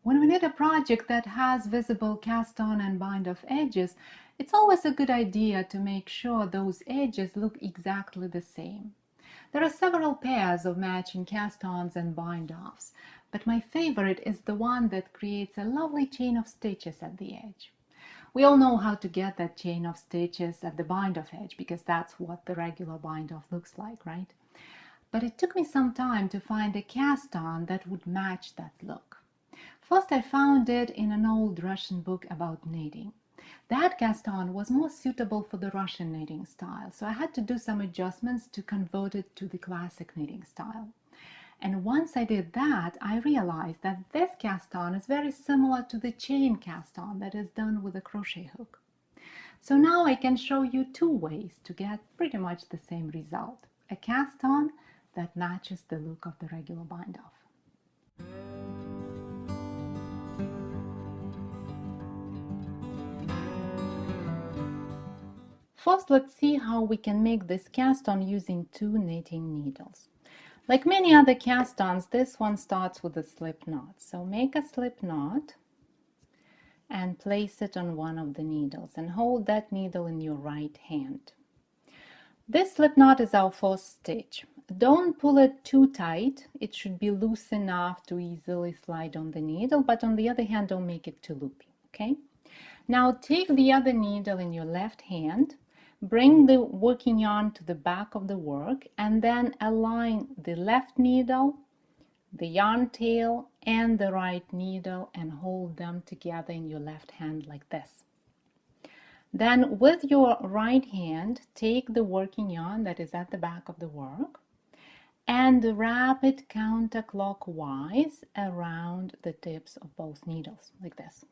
When we need a project that has visible cast on and bind off edges, it's always a good idea to make sure those edges look exactly the same. There are several pairs of matching cast-ons and bind-offs, but my favorite is the one that creates a lovely chain of stitches at the edge. We all know how to get that chain of stitches at the bind-off edge because that's what the regular bind-off looks like, right? But it took me some time to find a cast-on that would match that look. First, I found it in an old Russian book about knitting. That cast-on was more suitable for the Russian knitting style, so I had to do some adjustments to convert it to the classic knitting style. And once I did that, I realized that this cast-on is very similar to the chain cast-on that is done with a crochet hook. So now I can show you two ways to get pretty much the same result. A cast-on that matches the look of the regular bind-off. First, let's see how we can make this cast-on using two knitting needles. Like many other cast-ons, this one starts with a slip knot. So make a slip knot and place it on one of the needles and hold that needle in your right hand. This slip knot is our first stitch. Don't pull it too tight. It should be loose enough to easily slide on the needle, but on the other hand, don't make it too loopy, okay? Now take the other needle in your left hand, bring the working yarn to the back of the work, and then align the left needle, the yarn tail, and the right needle and hold them together in your left hand like this. Then with your right hand, take the working yarn that is at the back of the work and wrap it counterclockwise around the tips of both needles like this.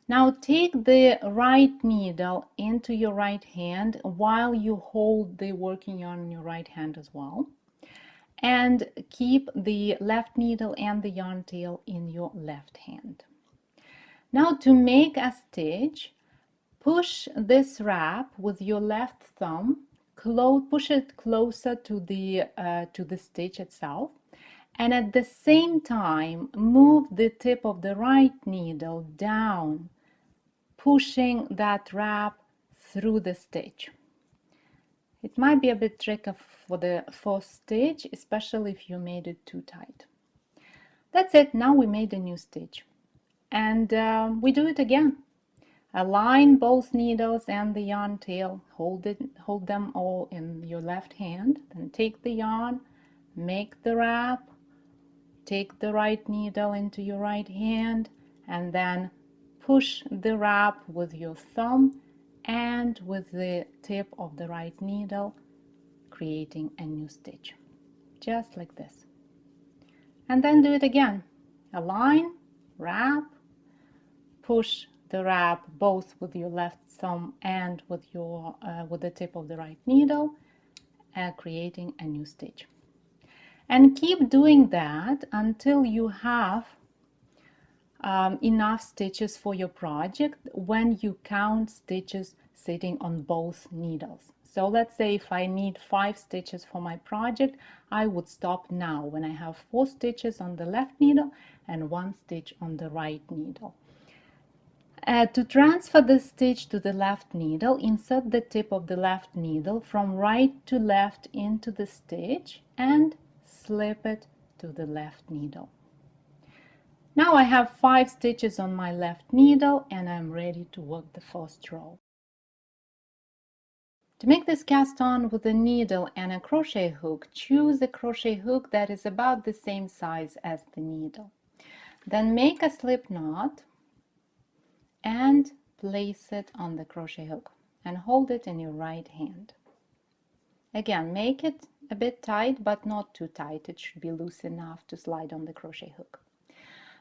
Now take the right needle into your right hand while you hold the working yarn in your right hand as well, and keep the left needle and the yarn tail in your left hand. Now to make a stitch, push this wrap with your left thumb, push it closer to the stitch itself, and at the same time move the tip of the right needle down, pushing that wrap through the stitch. It might be a bit tricky for the first stitch, especially if you made it too tight. That's it. Now we made a new stitch, and we do it again. Align both needles and the yarn tail, hold them all in your left hand, then take the yarn, make the wrap, take the right needle into your right hand, and then push the wrap with your thumb and with the tip of the right needle, creating a new stitch, just like this. And then do it again. Align, wrap, push the wrap both with your left thumb and with the tip of the right needle, creating a new stitch. And keep doing that until you have enough stitches for your project when you count stitches sitting on both needles. So let's say if I need 5 stitches for my project, I would stop now when I have 4 stitches on the left needle and 1 stitch on the right needle. To transfer the stitch to the left needle, insert the tip of the left needle from right to left into the stitch and slip it to the left needle. Now I have 5 stitches on my left needle and I'm ready to work the first row. To make this cast on with a needle and a crochet hook, choose a crochet hook that is about the same size as the needle. Then make a slip knot and place it on the crochet hook and hold it in your right hand. Again, make it a bit tight, but not too tight. It should be loose enough to slide on the crochet hook.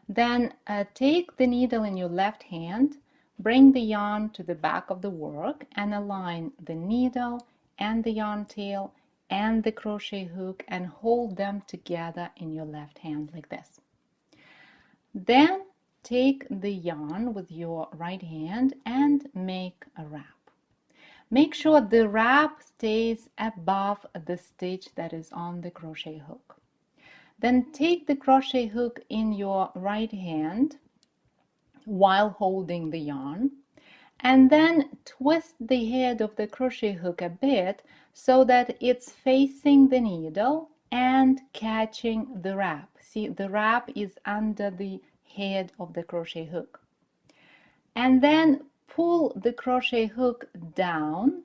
Then take the needle in your left hand, bring the yarn to the back of the work and align the needle and the yarn tail and the crochet hook and hold them together in your left hand like this. Then take the yarn with your right hand and make a wrap. Make sure the wrap stays above the stitch that is on the crochet hook. Then take the crochet hook in your right hand while holding the yarn, and then twist the head of the crochet hook a bit so that it's facing the needle and catching the wrap. See, the wrap is under the head of the crochet hook. And then pull the crochet hook down,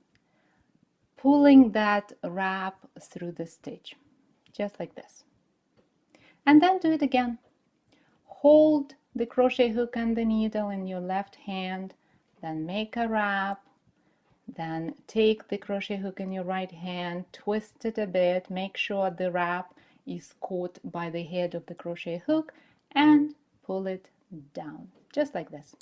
pulling that wrap through the stitch, just like this. And then do it again. Hold the crochet hook and the needle in your left hand, then make a wrap, then take the crochet hook in your right hand, twist it a bit, make sure the wrap is caught by the head of the crochet hook, and pull it down, just like this.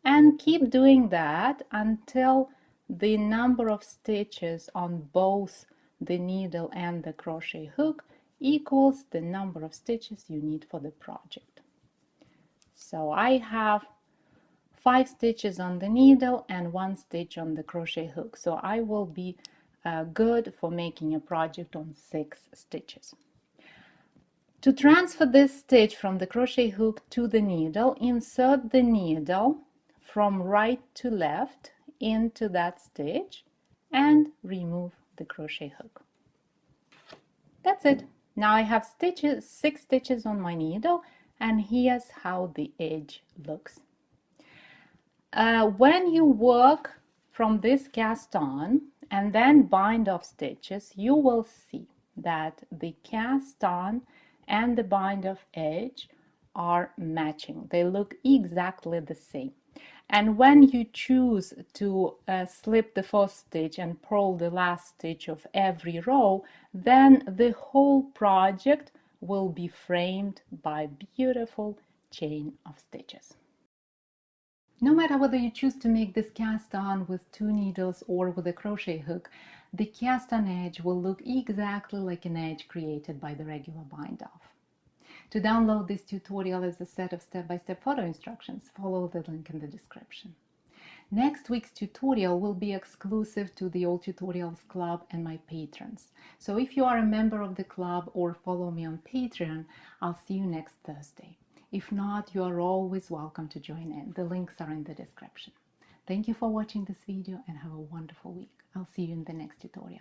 And keep doing that until the number of stitches on both the needle and the crochet hook equals the number of stitches you need for the project. So I have 5 stitches on the needle and 1 stitch on the crochet hook, so I will be good for making a project on 6 stitches. To transfer this stitch from the crochet hook to the needle, insert the needle from right to left into that stitch and remove the crochet hook. That's it. Now I have 6 stitches on my needle, and here's how the edge looks. When you work from this cast on and then bind off stitches, you will see that the cast on and the bind off edge are matching. They look exactly the same. And when you choose to slip the first stitch and purl the last stitch of every row, then the whole project will be framed by beautiful chain of stitches. No matter whether you choose to make this cast on with 2 needles or with a crochet hook, the cast on edge will look exactly like an edge created by the regular bind off. To download this tutorial as a set of step-by-step photo instructions, follow the link in the description. Next week's tutorial will be exclusive to the All Tutorials Club and my patrons. So if you are a member of the club or follow me on Patreon, I'll see you next Thursday. If not, you are always welcome to join in. The links are in the description. Thank you for watching this video and have a wonderful week. I'll see you in the next tutorial.